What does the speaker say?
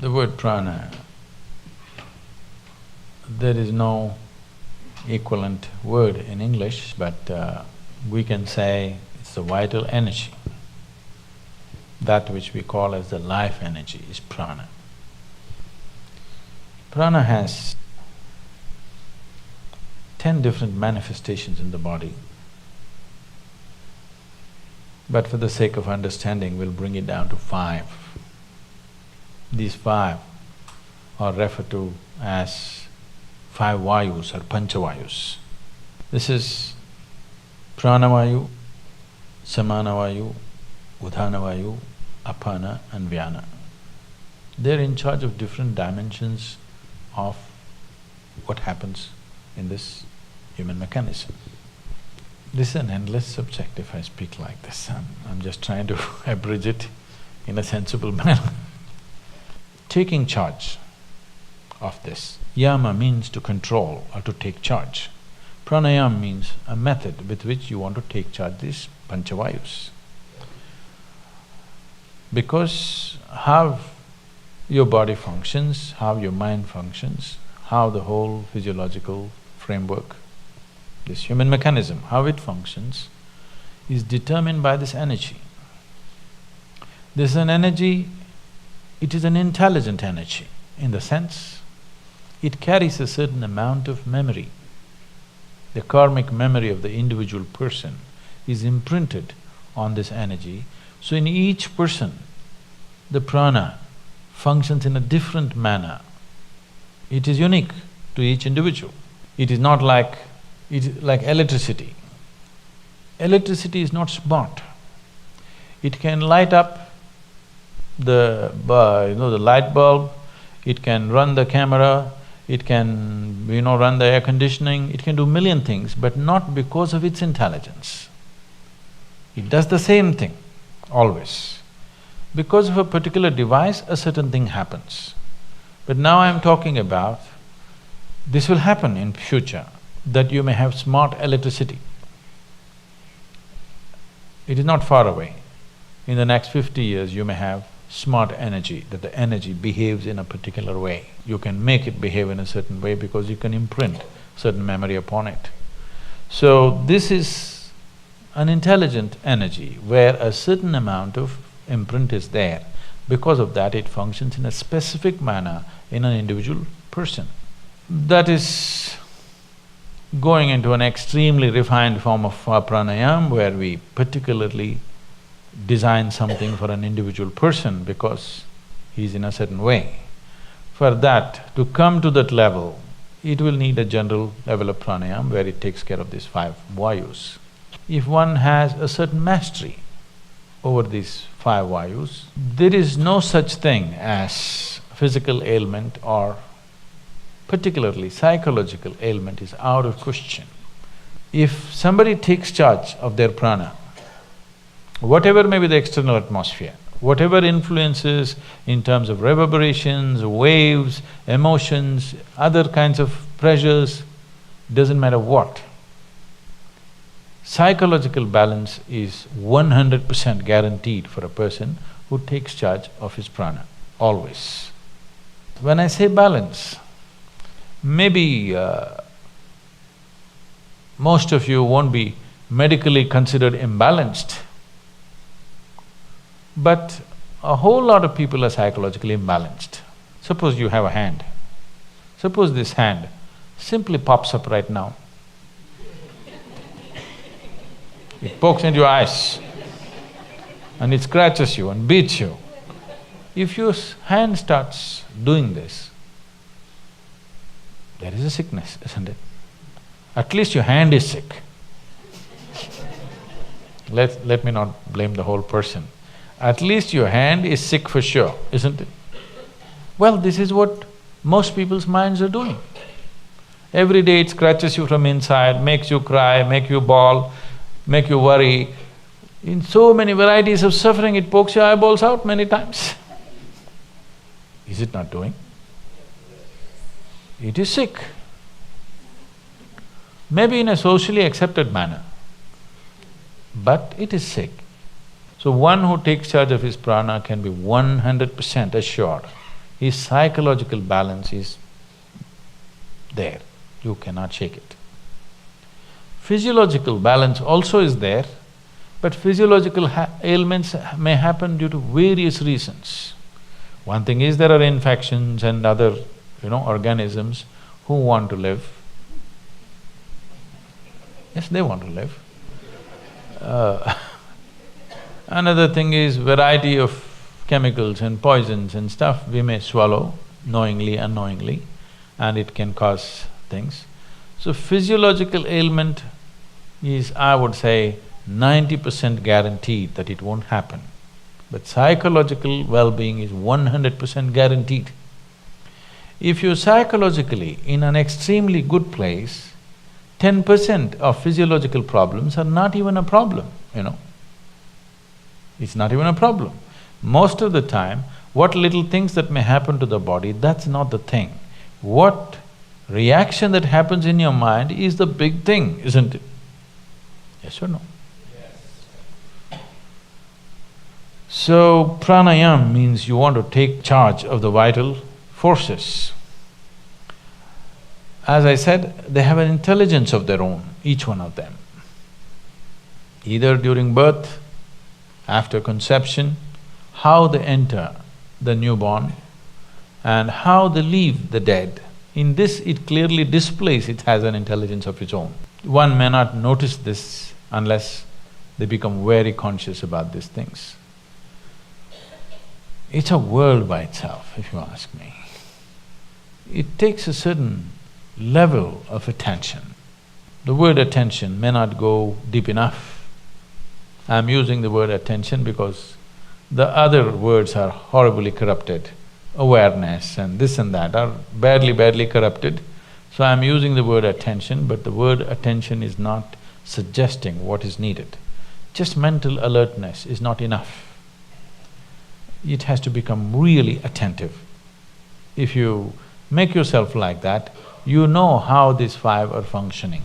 The word prana, there is no equivalent word in English, but we can say it's the vital energy. That which we call as the life energy is prana. Prana has 10 different manifestations in the body. But for the sake of understanding, we'll bring it down to 5. These 5 are referred to as 5 vayus or pancha vayus. This is prana vayu, samana vayu, udhana vayu, apana and vyana. They're in charge of different dimensions of what happens in this human mechanism. This is an endless subject if I speak like this. I'm just trying to abridge it in a sensible manner. Taking charge of this. Yama means to control or to take charge. Pranayam means a method with which you want to take charge these pancha vayus. Because how your body functions, how your mind functions, how the whole physiological framework, this human mechanism, how it functions, is determined by this energy. This is an energy, it is an intelligent energy in the sense it carries a certain amount of memory. The karmic memory of the individual person is imprinted on this energy, so in each person, the prana functions in a different manner. It is unique to each individual. It is not like… it is like electricity. Electricity is not smart. It can light up the the light bulb, it can run the camera, it can, run the air conditioning, it can do million things, but not because of its intelligence. It does the same thing, always. Because of a particular device, a certain thing happens. But now I'm talking about, this will happen in future, that you may have smart electricity. It is not far away. In the next 50 years, you may have smart energy, that the energy behaves in a particular way. You can make it behave in a certain way because you can imprint certain memory upon it. So this is an intelligent energy where a certain amount of imprint is there. Because of that, it functions in a specific manner in an individual person. That is going into an extremely refined form of pranayam where we particularly design something for an individual person because he's in a certain way. For that, to come to that level, it will need a general level of pranayam where it takes care of these 5 vayus. If one has a certain mastery over these 5 vayus, there is no such thing as physical ailment or particularly psychological ailment is out of question. If somebody takes charge of their prana, whatever may be the external atmosphere, whatever influences in terms of reverberations, waves, emotions, other kinds of pressures, doesn't matter what, psychological balance is 100% guaranteed for a person who takes charge of his prana, always. When I say balance, maybe most of you won't be medically considered imbalanced, but a whole lot of people are psychologically imbalanced. Suppose you have a hand. Suppose this hand simply pops up right now. It pokes into your eyes and it scratches you and beats you. If your hand starts doing this, there is a sickness, isn't it? At least your hand is sick. Let me not blame the whole person. At least your hand is sick for sure, isn't it? Well, this is what most people's minds are doing. Every day it scratches you from inside, makes you cry, make you bawl, make you worry. In so many varieties of suffering, it pokes your eyeballs out many times. Is it not doing? It is sick. Maybe in a socially accepted manner, but it is sick. So one who takes charge of his prana can be 100% assured his psychological balance is there, you cannot shake it. Physiological balance also is there, but physiological ailments may happen due to various reasons. One thing is there are infections and other, organisms who want to live. Yes, they want to live. Another thing is variety of chemicals and poisons and stuff we may swallow knowingly, unknowingly, and it can cause things. So physiological ailment is, I would say, 90% guaranteed that it won't happen. But psychological well-being is 100% guaranteed. If you're psychologically in an extremely good place, 10% of physiological problems are not even a problem, It's not even a problem. Most of the time, what little things that may happen to the body, that's not the thing. What reaction that happens in your mind is the big thing, isn't it? Yes or no? Yes. So, pranayam means you want to take charge of the vital forces. As I said, they have an intelligence of their own, each one of them. Either during birth, after conception, how they enter the newborn and how they leave the dead. In this, it clearly displays it has an intelligence of its own. One may not notice this unless they become very conscious about these things. It's a world by itself, if you ask me. It takes a certain level of attention. The word attention may not go deep enough. I'm using the word attention because the other words are horribly corrupted. Awareness and this and that are badly corrupted. So I'm using the word attention, but the word attention is not suggesting what is needed. Just mental alertness is not enough. It has to become really attentive. If you make yourself like that, you know how these five are functioning.